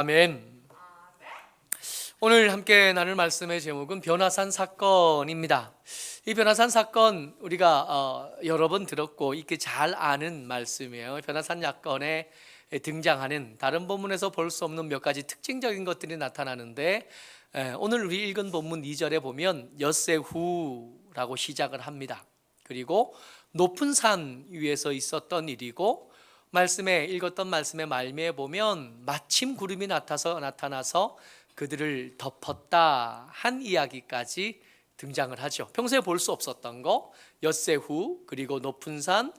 아멘. 오늘 함께 나눌 말씀의 제목은 변화산 사건입니다. 이 변화산 사건 우리가 여러 번 들었고 익히 잘 아는 말씀이에요. 변화산 사건에 등장하는 다른 본문에서 볼 수 없는 몇 가지 특징적인 것들이 나타나는데, 오늘 우리 읽은 본문 2절에 보면 엿새후라고 시작을 합니다. 그리고 높은 산 위에서 있었던 일이고, 말씀에 읽었던 말씀의 말미에 보면 마침 구름이 나타나서 그들을 덮었다 한 이야기까지 등장을 하죠. 평소에 볼 수 없었던 거, 엿새후, 그리고 높은 산,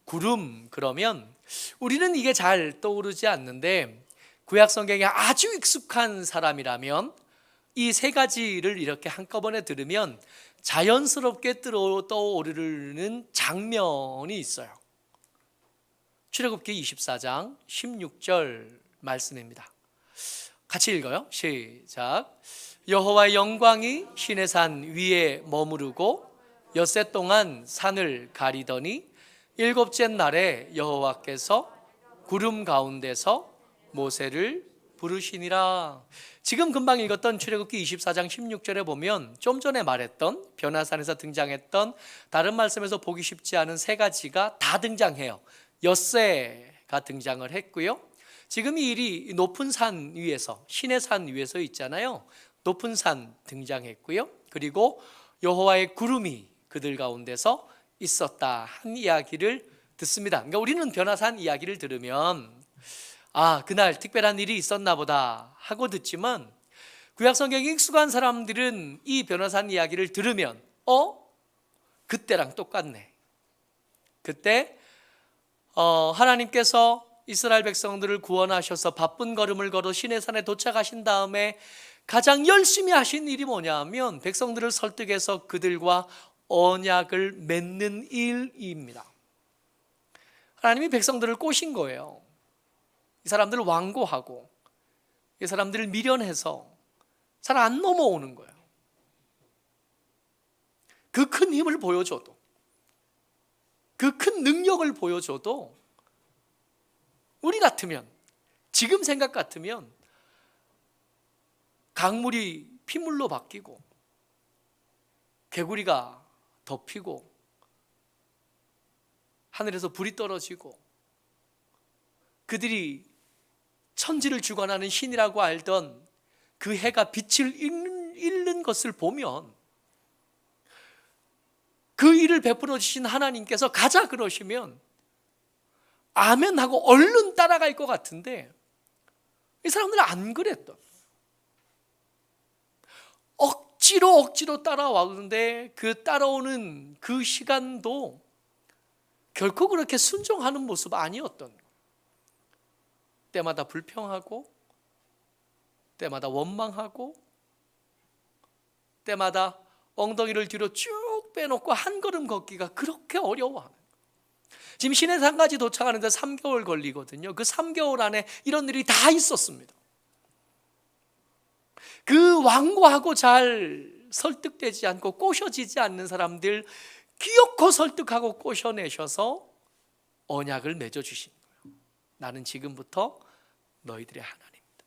구름. 그러면 우리는 이게 잘 떠오르지 않는데, 구약 성경에 아주 익숙한 사람이라면 이 세 가지를 이렇게 한꺼번에 들으면 자연스럽게 떠오르는 장면이 있어요. 출애굽기 24장 16절 말씀입니다. 같이 읽어요. 시작. 여호와의 영광이 시내산 위에 머무르고 엿새 동안 산을 가리더니 일곱째 날에 여호와께서 구름 가운데서 모세를 부르시니라. 지금 금방 읽었던 출애굽기 24장 16절에 보면 좀 전에 말했던 변화산에서 등장했던 다른 말씀에서 보기 쉽지 않은 세 가지가 다 등장해요. 엿새가 등장을 했고요. 지금 이 일이 높은 산 위에서, 시내산 위에서 있잖아요. 높은 산 등장했고요. 그리고 여호와의 구름이 그들 가운데서 있었다 한 이야기를 듣습니다. 그러니까 우리는 변화산 이야기를 들으면 그날 특별한 일이 있었나 보다 하고 듣지만, 구약 성경에 익숙한 사람들은 이 변화산 이야기를 들으면 그때랑 똑같네. 그때 하나님께서 이스라엘 백성들을 구원하셔서 바쁜 걸음을 걸어 시내산에 도착하신 다음에 가장 열심히 하신 일이 뭐냐면 백성들을 설득해서 그들과 언약을 맺는 일입니다. 하나님이 백성들을 꼬신 거예요. 이 사람들을 완고하고 이 사람들을 미련해서 잘 안 넘어오는 거예요. 그 큰 힘을 보여줘도, 그 큰 능력을 보여줘도 우리 같으면, 지금 생각 같으면 강물이 피물로 바뀌고 개구리가 덮이고 하늘에서 불이 떨어지고 그들이 천지를 주관하는 신이라고 알던 그 해가 빛을 잃는 것을 보면 그 일을 베풀어 주신 하나님께서 가자 그러시면 아멘 하고 얼른 따라갈 것 같은데, 이 사람들은 안 그랬던, 억지로 따라왔는데 그 따라오는 그 시간도 결코 그렇게 순종하는 모습 아니었던, 때마다 불평하고 때마다 원망하고 때마다 엉덩이를 뒤로 쭉 빼놓고 한 걸음 걷기가 그렇게 어려워하는, 지금 시내산까지 도착하는데 3개월 걸리거든요. 그 3개월 안에 이런 일이 다 있었습니다. 그 완고하고 잘 설득되지 않고 꼬셔지지 않는 사람들 기어코 설득하고 꼬셔내셔서 언약을 맺어주신 거예요. 나는 지금부터 너희들의 하나님이다.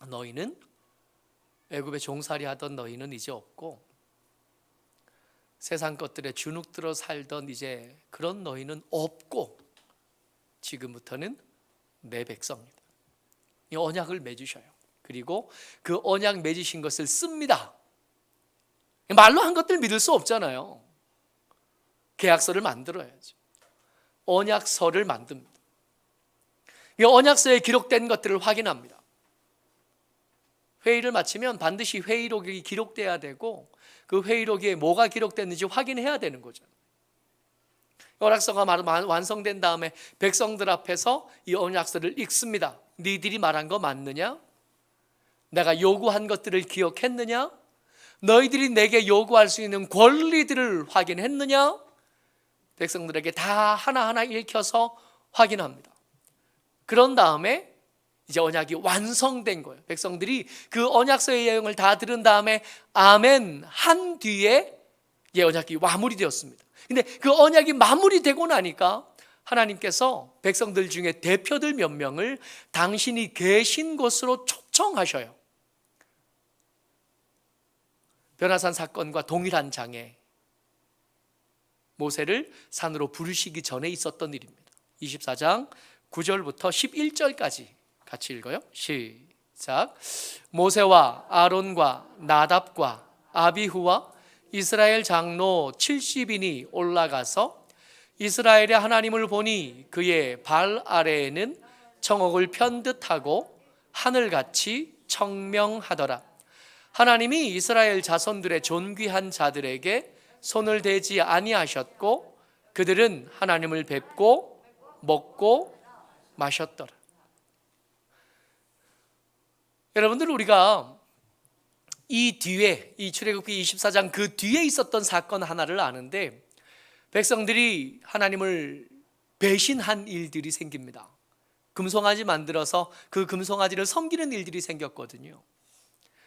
너희는 애굽에 종살이 하던 너희는 이제 없고, 세상 것들에 주눅들어 살던 이제 그런 너희는 없고, 지금부터는 내 백성이다. 이 언약을 맺으셔요. 그리고 그 언약 맺으신 것을 씁니다. 말로 한 것들 믿을 수 없잖아요. 계약서를 만들어야죠. 언약서를 만듭니다. 이 언약서에 기록된 것들을 확인합니다. 회의를 마치면 반드시 회의록이 기록돼야 되고, 그 회의록에 뭐가 기록됐는지 확인해야 되는 거죠. 언약서가 완성된 다음에 백성들 앞에서 이 언약서를 읽습니다. 니들이 말한 거 맞느냐? 내가 요구한 것들을 기억했느냐? 너희들이 내게 요구할 수 있는 권리들을 확인했느냐? 백성들에게 다 하나하나 읽혀서 확인합니다. 그런 다음에 이제 언약이 완성된 거예요. 백성들이 그 언약서의 내용을 다 들은 다음에 아멘 한 뒤에 언약이 마무리되었습니다. 근데 그 언약이 마무리되고 나니까 하나님께서 백성들 중에 대표들 몇 명을 당신이 계신 곳으로 초청하셔요. 변화산 사건과 동일한 장에 모세를 산으로 부르시기 전에 있었던 일입니다. 24장 9절부터 11절까지 같이 읽어요. 시작. 모세와 아론과 나답과 아비후와 이스라엘 장로 70인이 올라가서 이스라엘의 하나님을 보니 그의 발 아래에는 청옥을 편듯하고 하늘같이 청명하더라. 하나님이 이스라엘 자손들의 존귀한 자들에게 손을 대지 아니하셨고 그들은 하나님을 뵙고 먹고 마셨더라. 여러분들, 우리가 이 뒤에, 이 출애굽기 24장 그 뒤에 있었던 사건 하나를 아는데, 백성들이 하나님을 배신한 일들이 생깁니다. 금송아지 만들어서 그 금송아지를 섬기는 일들이 생겼거든요.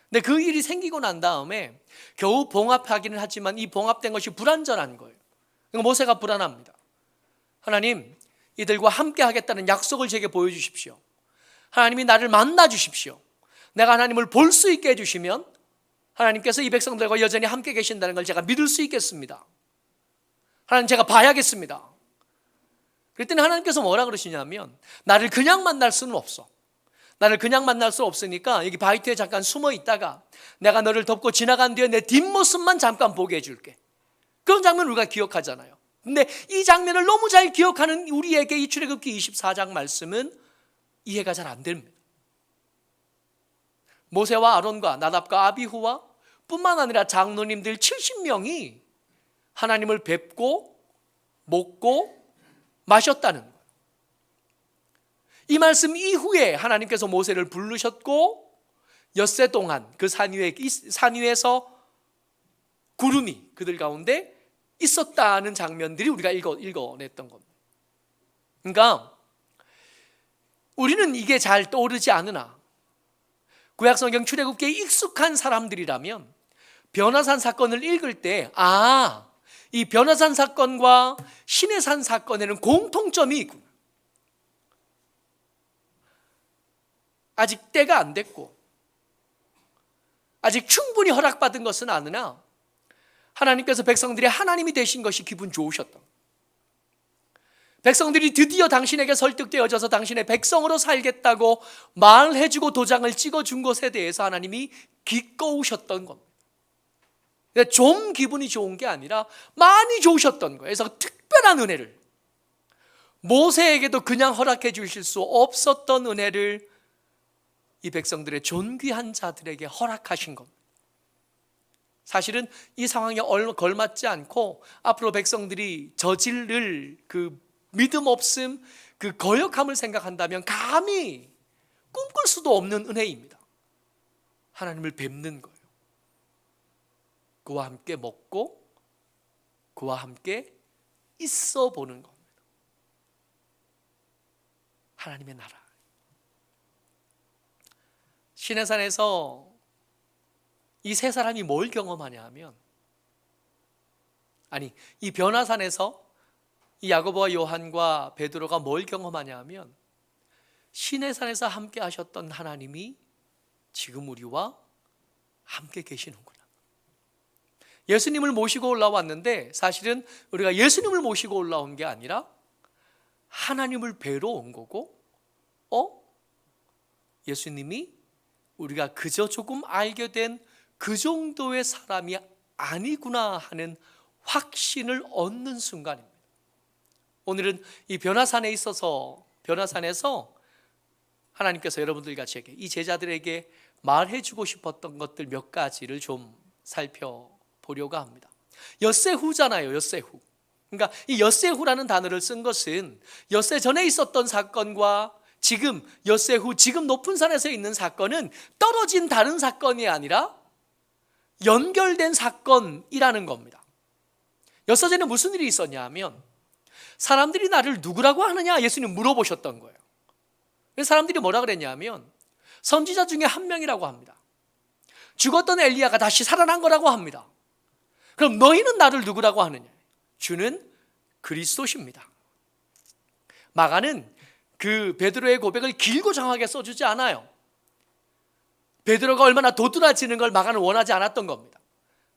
근데 그 일이 생기고 난 다음에 겨우 봉합하기는 하지만 이 봉합된 것이 불완전한 거예요. 그러니까 모세가 불안합니다. 하나님, 이들과 함께 하겠다는 약속을 제게 보여주십시오. 하나님이 나를 만나 주십시오. 내가 하나님을 볼 수 있게 해주시면 하나님께서 이 백성들과 여전히 함께 계신다는 걸 제가 믿을 수 있겠습니다. 하나님, 제가 봐야겠습니다. 그랬더니 하나님께서 뭐라 그러시냐면, 나를 그냥 만날 수는 없어. 나를 그냥 만날 수 없으니까 여기 바위터에 잠깐 숨어 있다가 내가 너를 덮고 지나간 뒤에 내 뒷모습만 잠깐 보게 해줄게. 그런 장면을 우리가 기억하잖아요. 근데 이 장면을 너무 잘 기억하는 우리에게 이 출애굽기 24장 말씀은 이해가 잘 안 됩니다. 모세와 아론과 나답과 아비후와 뿐만 아니라 장로님들 70명이 하나님을 뵙고 먹고 마셨다는 거예요. 이 말씀 이후에 하나님께서 모세를 부르셨고 엿새 동안 그 산 위에서 구름이 그들 가운데 있었다는 장면들이 우리가 읽어냈던 겁니다. 그러니까 우리는 이게 잘 떠오르지 않으나 구약성경 출애굽기에 익숙한 사람들이라면 변화산 사건을 읽을 때, 이 변화산 사건과 시내산 사건에는 공통점이 있구나. 아직 때가 안 됐고 아직 충분히 허락받은 것은 아니나 하나님께서 백성들의 하나님이 되신 것이 기분 좋으셨다. 백성들이 드디어 당신에게 설득되어져서 당신의 백성으로 살겠다고 말해주고 도장을 찍어준 것에 대해서 하나님이 기꺼우셨던 겁니다. 좀 기분이 좋은 게 아니라 많이 좋으셨던 거예요. 그래서 특별한 은혜를, 모세에게도 그냥 허락해 주실 수 없었던 은혜를 이 백성들의 존귀한 자들에게 허락하신 겁니다. 사실은 이 상황에 걸맞지 않고 앞으로 백성들이 저지를 그 믿음 없음, 그 거역함을 생각한다면 감히 꿈꿀 수도 없는 은혜입니다. 하나님을 뵙는 거예요. 그와 함께 먹고 그와 함께 있어 보는 겁니다. 하나님의 나라. 시내산에서 이 세 사람이 뭘 경험하냐 하면, 이 변화산에서 이 야고보와 요한과 베드로가 뭘 경험하냐 하면, 시내산에서 함께 하셨던 하나님이 지금 우리와 함께 계시는구나. 예수님을 모시고 올라왔는데 사실은 우리가 예수님을 모시고 올라온 게 아니라 하나님을 뵈러 온 거고, 예수님이 우리가 그저 조금 알게 된 그 정도의 사람이 아니구나 하는 확신을 얻는 순간입니다. 오늘은 이 변화산에 있어서, 변화산에서 하나님께서 여러분들 같이 이 제자들에게 말해주고 싶었던 것들 몇 가지를 좀 살펴보려고 합니다. 엿새후잖아요. 엿새후. 그러니까 이 엿새후라는 단어를 쓴 것은 엿새 전에 있었던 사건과 지금 엿새후, 지금 높은 산에서 있는 사건은 떨어진 다른 사건이 아니라 연결된 사건이라는 겁니다. 엿새전에 무슨 일이 있었냐 하면, 사람들이 나를 누구라고 하느냐 예수님 물어보셨던 거예요. 그래서 사람들이 뭐라 그랬냐 하면 선지자 중에 한 명이라고 합니다. 죽었던 엘리야가 다시 살아난 거라고 합니다. 그럼 너희는 나를 누구라고 하느냐? 주는 그리스도십니다. 마가는 그 베드로의 고백을 길고 장하게 써주지 않아요. 베드로가 얼마나 도드라지는 걸 마가는 원하지 않았던 겁니다.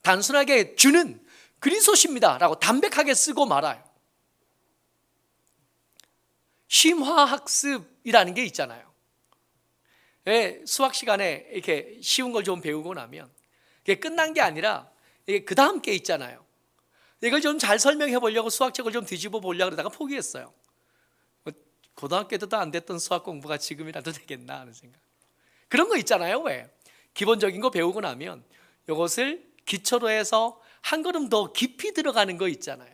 단순하게 주는 그리스도십니다 라고 담백하게 쓰고 말아요. 심화학습이라는 게 있잖아요. 수학 시간에 이렇게 쉬운 걸 좀 배우고 나면 이게 끝난 게 아니라 이게 그 다음 게 있잖아요. 이걸 좀 잘 설명해 보려고 수학책을 좀 뒤집어 보려고 그러다가 포기했어요. 고등학교 때도 안 됐던 수학 공부가 지금이라도 되겠나 하는 생각. 그런 거 있잖아요. 왜? 기본적인 거 배우고 나면 이것을 기초로 해서 한 걸음 더 깊이 들어가는 거 있잖아요.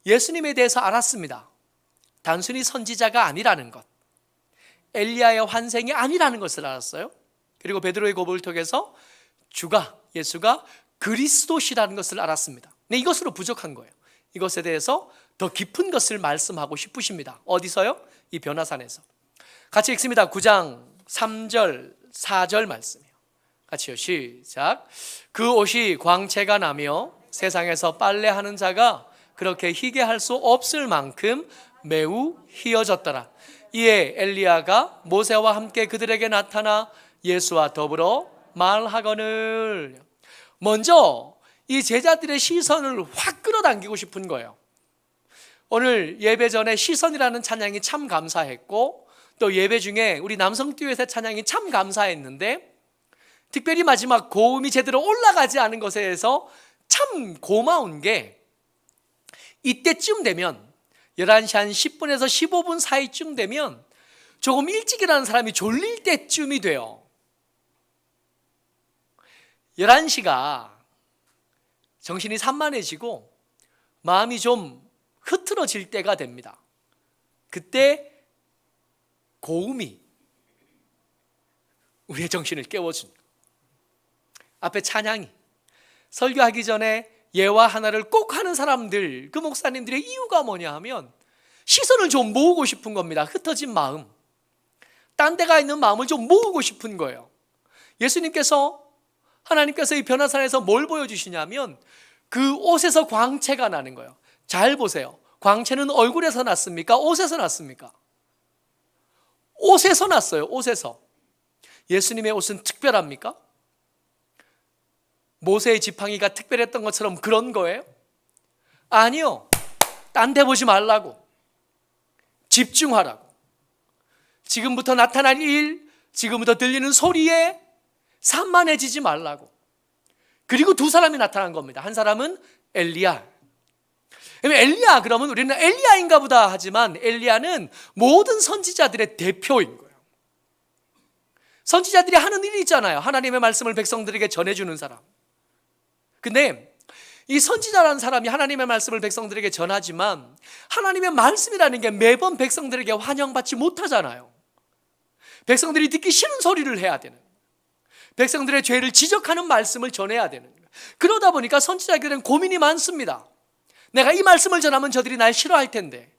예수님에 대해서 알았습니다. 단순히 선지자가 아니라는 것, 엘리야의 환생이 아니라는 것을 알았어요. 그리고 베드로의 고백을 통해서 예수가 그리스도시라는 것을 알았습니다. 근데 이것으로 부족한 거예요. 이것에 대해서 더 깊은 것을 말씀하고 싶으십니다. 어디서요? 이 변화산에서. 같이 읽습니다. 9장 3절 4절 말씀이에요. 같이요. 시작. 그 옷이 광채가 나며 세상에서 빨래하는 자가 그렇게 희게 할 수 없을 만큼 매우 희어졌더라. 이에 엘리야가 모세와 함께 그들에게 나타나 예수와 더불어 말하거늘. 먼저 이 제자들의 시선을 확 끌어당기고 싶은 거예요. 오늘 예배 전에 시선이라는 찬양이 참 감사했고, 또 예배 중에 우리 남성 듀엣의 찬양이 참 감사했는데, 특별히 마지막 고음이 제대로 올라가지 않은 것에 대해서 참 고마운 게, 이때쯤 되면 11시 한 10분에서 15분 사이쯤 되면 조금 일찍 일어나는 사람이 졸릴 때쯤이 돼요. 11시가 정신이 산만해지고 마음이 좀 흐트러질 때가 됩니다. 그때 고음이 우리의 정신을 깨워줍니다. 앞에 찬양이, 설교하기 전에 예와 하나를 꼭 하는 사람들, 그 목사님들의 이유가 뭐냐 하면 시선을 좀 모으고 싶은 겁니다. 흩어진 마음, 딴 데가 있는 마음을 좀 모으고 싶은 거예요. 하나님께서 이 변화산에서 뭘 보여주시냐면 그 옷에서 광채가 나는 거예요. 잘 보세요. 광채는 얼굴에서 났습니까? 옷에서 났습니까? 옷에서 났어요. 옷에서. 예수님의 옷은 특별합니까? 모세의 지팡이가 특별했던 것처럼 그런 거예요? 아니요. 딴 데 보지 말라고. 집중하라고. 지금부터 나타날 일, 지금부터 들리는 소리에 산만해지지 말라고. 그리고 두 사람이 나타난 겁니다. 한 사람은 엘리야. 엘리야 그러면 우리는 엘리야인가 보다 하지만 엘리야는 모든 선지자들의 대표인 거예요. 선지자들이 하는 일이 있잖아요. 하나님의 말씀을 백성들에게 전해주는 사람. 근데 이 선지자라는 사람이 하나님의 말씀을 백성들에게 전하지만 하나님의 말씀이라는 게 매번 백성들에게 환영받지 못하잖아요. 백성들이 듣기 싫은 소리를 해야 되는, 백성들의 죄를 지적하는 말씀을 전해야 되는, 그러다 보니까 선지자들은 고민이 많습니다. 내가 이 말씀을 전하면 저들이 날 싫어할 텐데,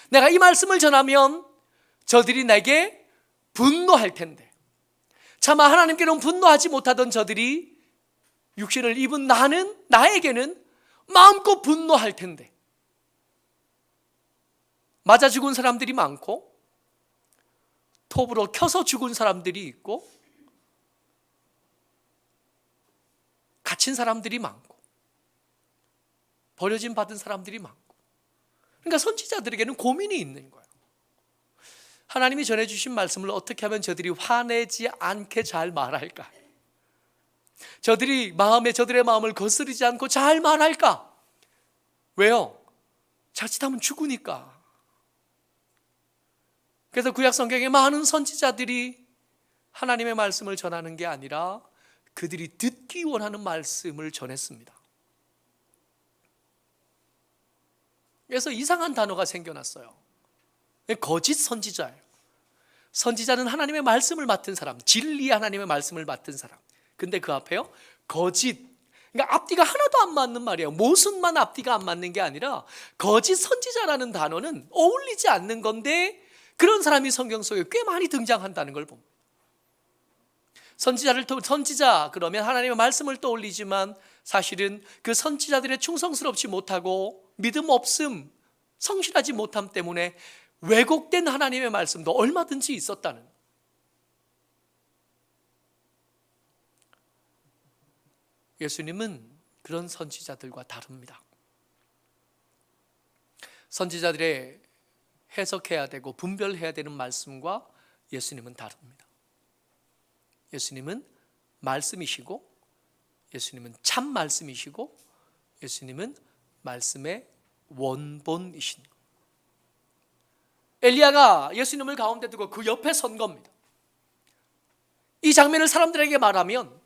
내가 이 말씀을 전하면 저들이 내게 분노할 텐데, 차마 하나님께는 분노하지 못하던 저들이 육신을 입은 나에게는 마음껏 분노할 텐데, 맞아 죽은 사람들이 많고 톱으로 켜서 죽은 사람들이 있고 갇힌 사람들이 많고 버려짐 받은 사람들이 많고, 그러니까 선지자들에게는 고민이 있는 거예요. 하나님이 전해주신 말씀을 어떻게 하면 저들이 화내지 않게 잘 말할까? 저들의 마음을 거스르지 않고 잘 말할까? 왜요? 자칫하면 죽으니까. 그래서 구약 성경에 많은 선지자들이 하나님의 말씀을 전하는 게 아니라 그들이 듣기 원하는 말씀을 전했습니다. 그래서 이상한 단어가 생겨났어요. 거짓 선지자예요. 선지자는 하나님의 말씀을 맡은 사람, 진리 하나님의 말씀을 맡은 사람. 근데 그 앞에요, 거짓. 그러니까 앞뒤가 하나도 안 맞는 말이에요. 모순만 앞뒤가 안 맞는 게 아니라 거짓 선지자라는 단어는 어울리지 않는 건데 그런 사람이 성경 속에 꽤 많이 등장한다는 걸 봅니다. 선지자 그러면 하나님의 말씀을 떠올리지만 사실은 그 선지자들의 충성스럽지 못하고 믿음 없음, 성실하지 못함 때문에 왜곡된 하나님의 말씀도 얼마든지 있었다는. 예수님은 그런 선지자들과 다릅니다. 선지자들의 해석해야 되고 분별해야 되는 말씀과 예수님은 다릅니다. 예수님은 말씀이시고, 예수님은 참 말씀이시고, 예수님은 말씀의 원본이신 것. 엘리야가 예수님을 가운데 두고 그 옆에 선 겁니다. 이 장면을 사람들에게 말하면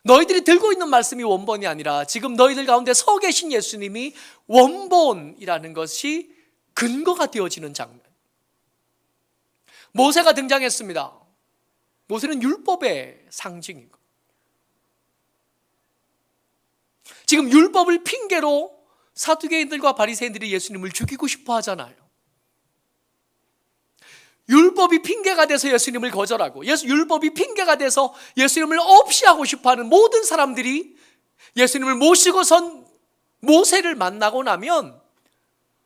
너희들이 들고 있는 말씀이 원본이 아니라 지금 너희들 가운데 서 계신 예수님이 원본이라는 것이 근거가 되어지는 장면. 모세가 등장했습니다. 모세는 율법의 상징이고, 지금 율법을 핑계로 사두개인들과 바리새인들이 예수님을 죽이고 싶어 하잖아요. 율법이 핑계가 돼서 예수님을 거절하고, 율법이 핑계가 돼서 예수님을 없이 하고 싶어하는 모든 사람들이 예수님을 모시고선 모세를 만나고 나면,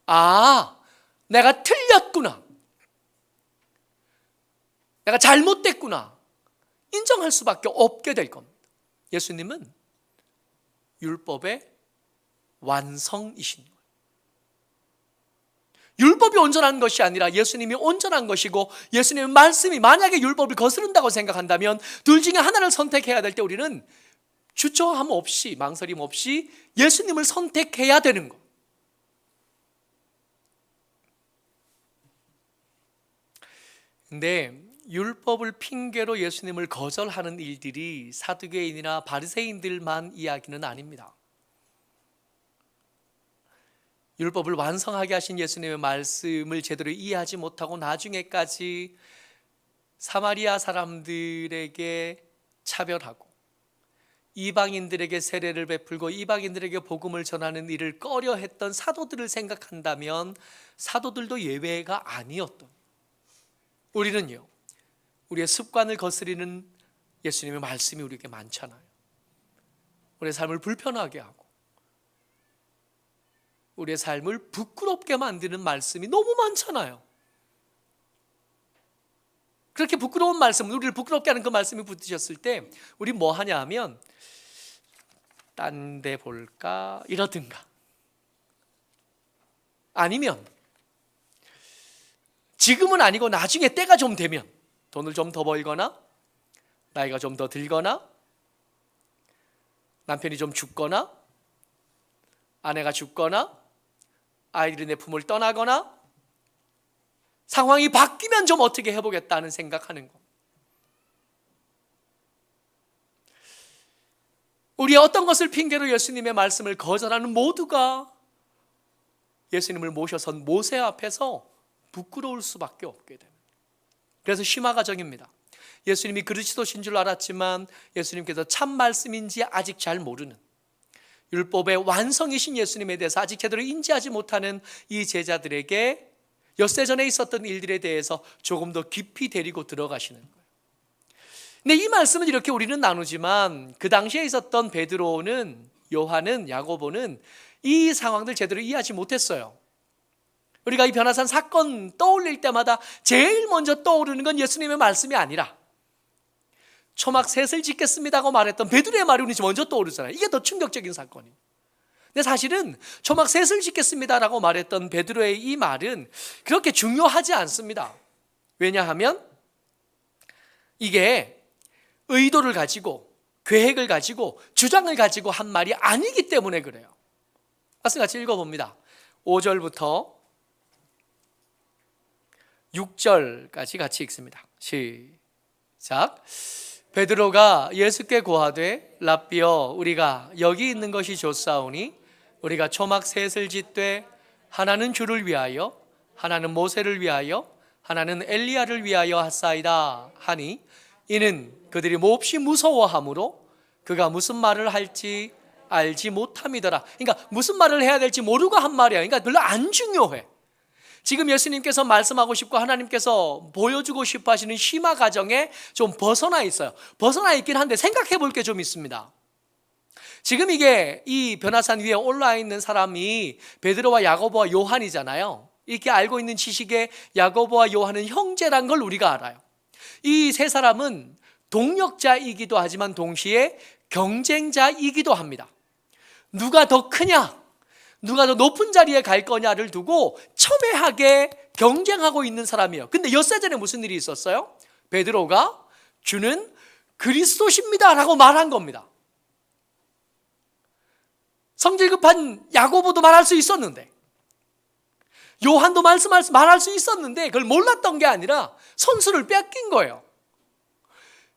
아, 내가 틀렸구나, 내가 잘못됐구나 인정할 수밖에 없게 될 겁니다. 예수님은 율법의 완성이신 거예요. 율법이 온전한 것이 아니라 예수님이 온전한 것이고, 예수님의 말씀이 만약에 율법을 거스른다고 생각한다면 둘 중에 하나를 선택해야 될 때 우리는 주저함 없이, 망설임 없이 예수님을 선택해야 되는 것. 근데 율법을 핑계로 예수님을 거절하는 일들이 사두개인이나 바리새인들만 이야기는 아닙니다. 율법을 완성하게 하신 예수님의 말씀을 제대로 이해하지 못하고 나중에까지 사마리아 사람들에게 차별하고 이방인들에게 세례를 베풀고 이방인들에게 복음을 전하는 일을 꺼려했던 사도들을 생각한다면 사도들도 예외가 아니었던, 우리는요, 우리의 습관을 거스리는 예수님의 말씀이 우리에게 많잖아요. 우리의 삶을 불편하게 하고 우리의 삶을 부끄럽게 만드는 말씀이 너무 많잖아요. 그렇게 부끄러운 말씀, 우리를 부끄럽게 하는 그 말씀이 붙으셨을 때 우리 뭐 하냐 하면 딴 데 볼까 이러든가, 아니면 지금은 아니고 나중에 때가 좀 되면 돈을 좀 더 벌거나 나이가 좀 더 들거나 남편이 좀 죽거나 아내가 죽거나 아이들이 내 품을 떠나거나 상황이 바뀌면 좀 어떻게 해보겠다는 생각하는 것. 우리의 어떤 것을 핑계로 예수님의 말씀을 거절하는 모두가 예수님을 모셔선 모세 앞에서 부끄러울 수밖에 없게 됩니다. 그래서 심화 과정입니다. 예수님이 그리스도신 줄 알았지만 예수님께서 참 말씀인지 아직 잘 모르는, 율법의 완성이신 예수님에 대해서 아직 제대로 인지하지 못하는 이 제자들에게 엿새 전에 있었던 일들에 대해서 조금 더 깊이 데리고 들어가시는 거예요. 근데 이 말씀은 이렇게 우리는 나누지만 그 당시에 있었던 베드로는, 요한은, 야고보는 이 상황들 제대로 이해하지 못했어요. 우리가 이 변화산 사건 떠올릴 때마다 제일 먼저 떠오르는 건 예수님의 말씀이 아니라 초막 셋을 짓겠습니다고 말했던 베드로의 말이 우리 먼저 떠오르잖아요. 이게 더 충격적인 사건이에요. 근데 사실은 초막 셋을 짓겠습니다라고 말했던 베드로의 이 말은 그렇게 중요하지 않습니다. 왜냐하면 이게 의도를 가지고 계획을 가지고 주장을 가지고 한 말이 아니기 때문에 그래요. 같이 읽어봅니다. 5절부터 6절까지 같이 읽습니다. 시작. 베드로가 예수께 고하되 랍비여, 우리가 여기 있는 것이 좋사오니 우리가 초막 셋을 짓되 하나는 주를 위하여 하나는 모세를 위하여 하나는 엘리야를 위하여 하사이다 하니, 이는 그들이 몹시 무서워하므로 그가 무슨 말을 할지 알지 못함이더라. 그러니까 무슨 말을 해야 될지 모르고 한 말이야. 그러니까 별로 안 중요해. 지금 예수님께서 말씀하고 싶고 하나님께서 보여주고 싶어 하시는 심화 과정에 좀 벗어나 있어요. 벗어나 있긴 한데 생각해 볼 게 좀 있습니다. 지금 이게 이 변화산 위에 올라 있는 사람이 베드로와 야고보와 요한이잖아요. 이렇게 알고 있는 지식에 야고보와 요한은 형제란 걸 우리가 알아요. 이 세 사람은 동력자이기도 하지만 동시에 경쟁자이기도 합니다. 누가 더 크냐, 누가 더 높은 자리에 갈 거냐를 두고 첨예하게 경쟁하고 있는 사람이에요. 근데 엿새 전에 무슨 일이 있었어요? 베드로가 주는 그리스도십니다 라고 말한 겁니다. 성질 급한 야고보도 말할 수 있었는데, 요한도 말할 수 있었는데 그걸 몰랐던 게 아니라 선수를 뺏긴 거예요.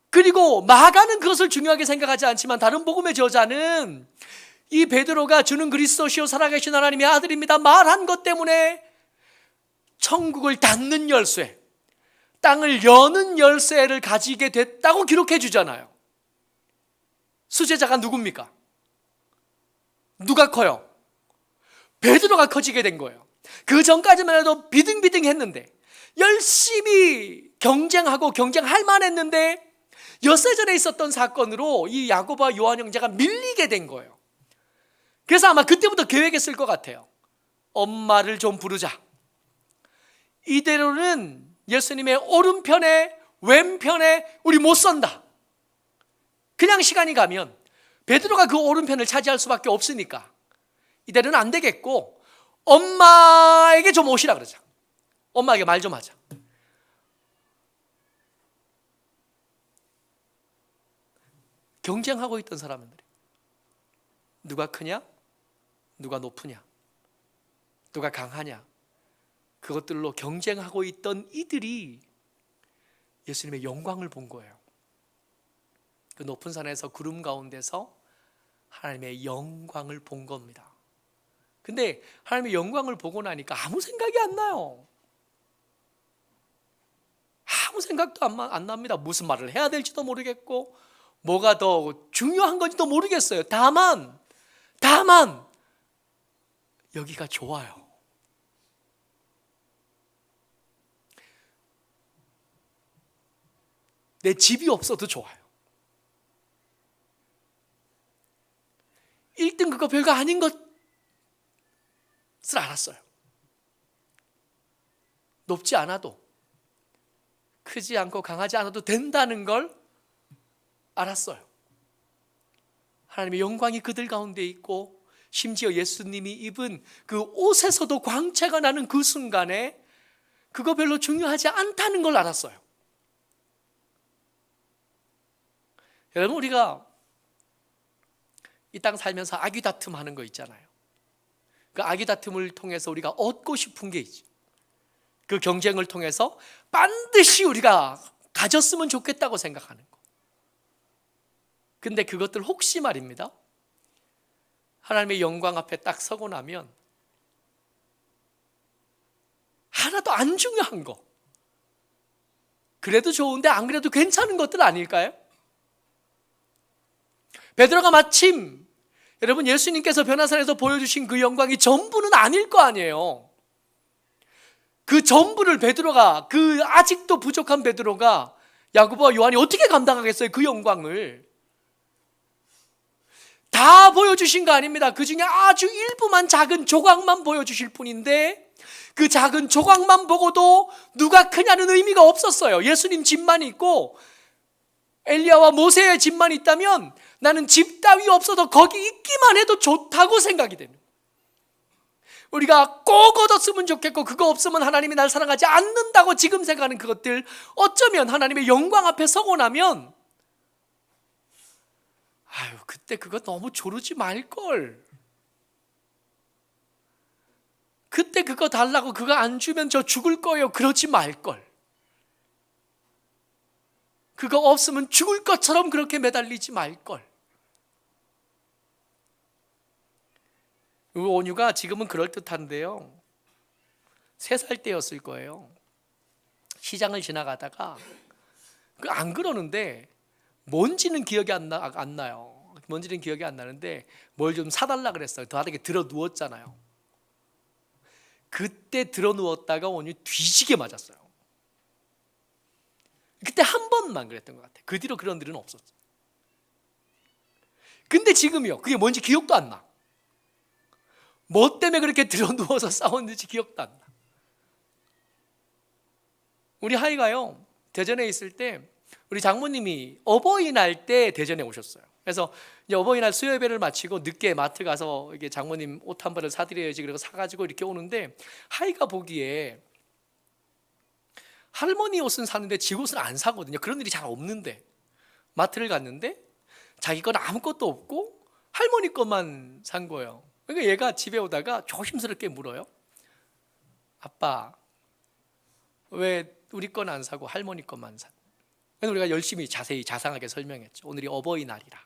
그리고 마가는 그것을 중요하게 생각하지 않지만 다른 복음의 저자는 이 베드로가 주는 그리스도시요 살아계신 하나님의 아들입니다 말한 것 때문에 천국을 닫는 열쇠, 땅을 여는 열쇠를 가지게 됐다고 기록해 주잖아요. 수제자가 누굽니까? 누가 커요? 베드로가 커지게 된 거예요. 그 전까지만 해도 비등비등했는데, 열심히 경쟁하고 경쟁할 만했는데 엿새 전에 있었던 사건으로 이 야고보와 요한 형제가 밀리게 된 거예요. 그래서 아마 그때부터 계획했을 것 같아요. 엄마를 좀 부르자. 이대로는 예수님의 오른편에 왼편에 우리 못 선다. 그냥 시간이 가면 베드로가 그 오른편을 차지할 수밖에 없으니까 이대로는 안 되겠고 엄마에게 좀 오시라 그러자. 엄마에게 말 좀 하자. 경쟁하고 있던 사람들이 누가 크냐? 누가 높으냐? 누가 강하냐? 그것들로 경쟁하고 있던 이들이 예수님의 영광을 본 거예요. 그 높은 산에서 구름 가운데서 하나님의 영광을 본 겁니다. 근데 하나님의 영광을 보고 나니까 아무 생각이 안 나요. 아무 생각도 안 납니다. 무슨 말을 해야 될지도 모르겠고 뭐가 더 중요한 건지도 모르겠어요. 다만 여기가 좋아요. 내 집이 없어도 좋아요. 1등 그거 별거 아닌 것을 알았어요. 높지 않아도 크지 않고 강하지 않아도 된다는 걸 알았어요. 하나님의 영광이 그들 가운데 있고 심지어 예수님이 입은 그 옷에서도 광채가 나는 그 순간에 그거 별로 중요하지 않다는 걸 알았어요. 여러분, 우리가 이 땅 살면서 아귀다툼 하는 거 있잖아요. 그 아귀다툼을 통해서 우리가 얻고 싶은 게 있지. 그 경쟁을 통해서 반드시 우리가 가졌으면 좋겠다고 생각하는 거. 근데 그것들 혹시 말입니다, 하나님의 영광 앞에 딱 서고 나면 하나도 안 중요한 거, 그래도 좋은데 안 그래도 괜찮은 것들 아닐까요? 베드로가 마침 여러분 예수님께서 변화산에서 보여주신 그 영광이 전부는 아닐 거 아니에요. 그 전부를 베드로가, 그 아직도 부족한 베드로가, 야고보와 요한이 어떻게 감당하겠어요? 그 영광을 다 보여주신 거 아닙니다. 그 중에 아주 일부만, 작은 조각만 보여주실 뿐인데 그 작은 조각만 보고도 누가 크냐는 의미가 없었어요. 예수님 집만 있고 엘리야와 모세의 집만 있다면 나는 집 따위 없어도 거기 있기만 해도 좋다고 생각이 됩니다. 우리가 꼭 얻었으면 좋겠고 그거 없으면 하나님이 날 사랑하지 않는다고 지금 생각하는 그것들, 어쩌면 하나님의 영광 앞에 서고 나면 그때 그거 너무 조르지 말걸, 그때 그거 달라고 그거 안 주면 저 죽을 거예요, 그러지 말걸, 그거 없으면 죽을 것처럼 그렇게 매달리지 말걸. 온유가 지금은 그럴듯한데요, 3살 때였을 거예요. 시장을 지나가다가 안 그러는데 뭔지는 기억이 안 나요. 뭔지는 기억이 안 나는데 뭘 좀 사달라 그랬어요. 바닥에 들어 누웠잖아요. 그때 들어 누웠다가 온유 뒤지게 맞았어요. 그때 한 번만 그랬던 것 같아요. 그 뒤로 그런 일은 없었어요. 근데 지금요, 그게 뭔지 기억도 안 나. 뭐 때문에 그렇게 들어 누워서 싸웠는지 기억도 안 나. 우리 하이가요, 대전에 있을 때 우리 장모님이 어버이날 때 대전에 오셨어요. 그래서 이제 어버이날 수요예배를 마치고 늦게 마트 가서 이게 장모님 옷 한 벌을 사드려야지 그래서 사가지고 이렇게 오는데, 하이가 보기에 할머니 옷은 사는데 지 옷은 안 사거든요. 그런 일이 잘 없는데 마트를 갔는데 자기 건 아무것도 없고 할머니 것만 산 거예요. 그러니까 얘가 집에 오다가 조심스럽게 물어요. 아빠, 왜 우리 건 안 사고 할머니 것만 사? 그래서 우리가 열심히 자세히 자상하게 설명했죠. 오늘이 어버이날이라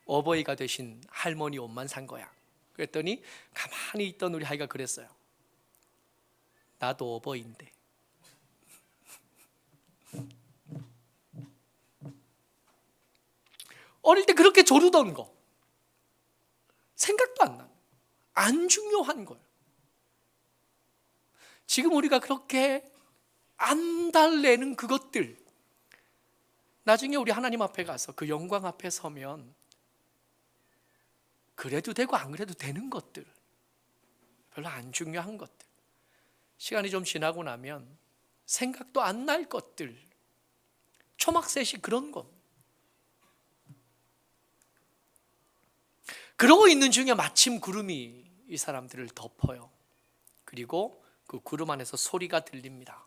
어버이가 되신 할머니 옷만 산 거야. 그랬더니 가만히 있던 우리 아이가 그랬어요. 나도 어버이인데. 어릴 때 그렇게 조르던 거 생각도 안 나요. 안 중요한 거예요. 지금 우리가 그렇게 안 달래는 그것들, 나중에 우리 하나님 앞에 가서 그 영광 앞에 서면 그래도 되고 안 그래도 되는 것들, 별로 안 중요한 것들, 시간이 좀 지나고 나면 생각도 안 날 것들, 초막셋이 그런 것. 그러고 있는 중에 마침 구름이 이 사람들을 덮어요. 그리고 그 구름 안에서 소리가 들립니다.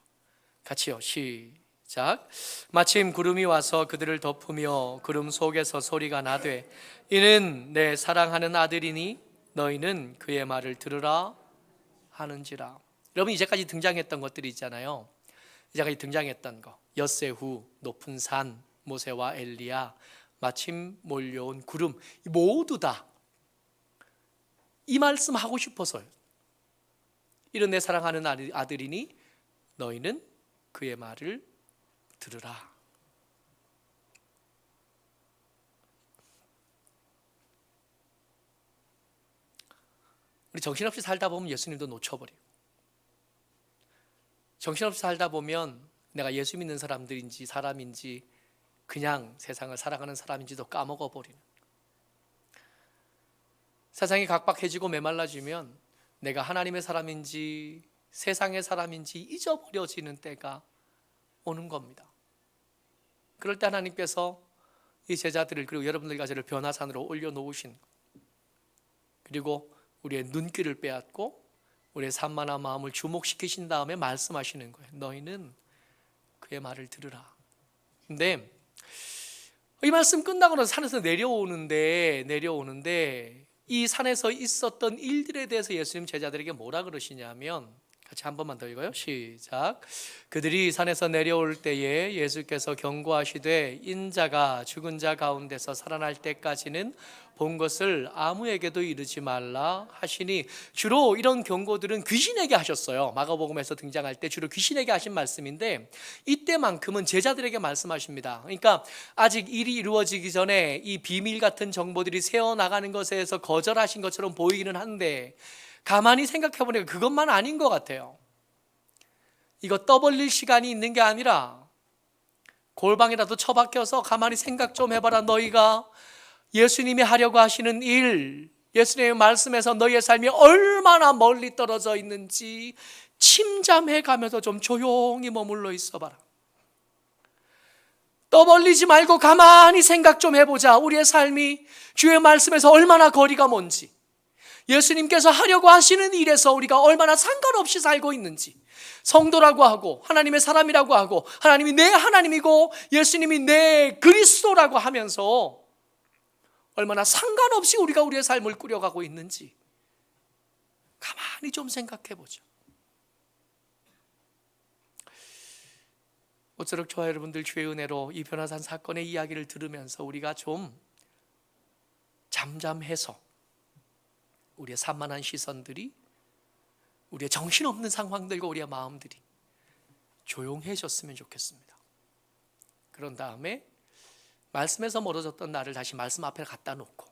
같이요, 시작. 마침 구름이 와서 그들을 덮으며 구름 속에서 소리가 나되 이는 내 사랑하는 아들이니 너희는 그의 말을 들으라 하는지라. 여러분, 이제까지 등장했던 것들이 있잖아요. 이제까지 등장했던 거, 엿새후, 높은 산, 모세와 엘리야, 마침 몰려온 구름, 모두 다 이 말씀 하고 싶어서요. 이런 내 사랑하는 아들이니 너희는 그의 말을 들으라. 우리 정신없이 살다 보면 예수님도 놓쳐버려요. 정신없이 살다 보면 내가 예수 믿는 사람들인지 사람인지 그냥 세상을 살아가는 사람인지도 까먹어버리는, 세상이 각박해지고 메말라지면 내가 하나님의 사람인지 세상의 사람인지 잊어버려지는 때가 오는 겁니다. 그럴 때 하나님께서 이 제자들을, 그리고 여러분들과 저를 변화산으로 올려놓으신, 그리고 우리의 눈길을 빼앗고 우리의 산만한 마음을 주목시키신 다음에 말씀하시는 거예요. 너희는 그의 말을 들으라. 근데 이 말씀 끝나고 나서 산에서 내려오는데 이 산에서 있었던 일들에 대해서 예수님 제자들에게 뭐라 그러시냐면, 같이 한 번만 더 읽어요. 시작. 그들이 산에서 내려올 때에 예수께서 경고하시되 인자가 죽은 자 가운데서 살아날 때까지는 본 것을 아무에게도 이르지 말라 하시니, 주로 이런 경고들은 귀신에게 하셨어요. 마가복음에서 등장할 때 주로 귀신에게 하신 말씀인데 이때만큼은 제자들에게 말씀하십니다. 그러니까 아직 일이 이루어지기 전에 이 비밀 같은 정보들이 새어나가는 것에 대해서 거절하신 것처럼 보이기는 한데 가만히 생각해 보니까 그것만 아닌 것 같아요. 이거 떠벌릴 시간이 있는 게 아니라 골방이라도 처박혀서 가만히 생각 좀 해봐라. 너희가 예수님이 하려고 하시는 일, 예수님의 말씀에서 너희의 삶이 얼마나 멀리 떨어져 있는지 침잠해 가면서 좀 조용히 머물러 있어봐라. 떠벌리지 말고 가만히 생각 좀 해보자. 우리의 삶이 주의 말씀에서 얼마나 거리가 먼지, 예수님께서 하려고 하시는 일에서 우리가 얼마나 상관없이 살고 있는지, 성도라고 하고 하나님의 사람이라고 하고 하나님이 내 하나님이고 예수님이 내 그리스도라고 하면서 얼마나 상관없이 우리가 우리의 삶을 꾸려가고 있는지 가만히 좀 생각해 보죠. 모쪼록 저와 여러분들 주의 은혜로 이 변화산 사건의 이야기를 들으면서 우리가 좀 잠잠해서 우리의 산만한 시선들이, 우리의 정신없는 상황들과 우리의 마음들이 조용해졌으면 좋겠습니다. 그런 다음에 말씀에서 멀어졌던 나를 다시 말씀 앞에 갖다 놓고,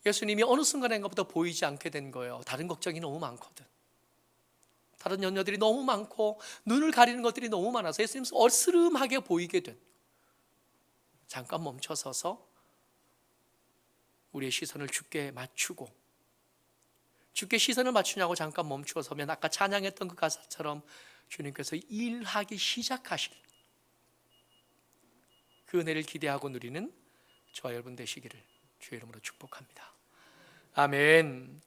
예수님이 어느 순간인가부터 보이지 않게 된 거예요. 다른 걱정이 너무 많거든. 다른 염려들이 너무 많고 눈을 가리는 것들이 너무 많아서 예수님 어스름하게 보이게 된, 잠깐 멈춰서서 우리의 시선을 주께 맞추고, 주께 시선을 맞추냐고 잠깐 멈추어 서면 아까 찬양했던 그 가사처럼 주님께서 일하기 시작하실 그 은혜를 기대하고 누리는 저와 여러분 되시기를 주의 이름으로 축복합니다. 아멘.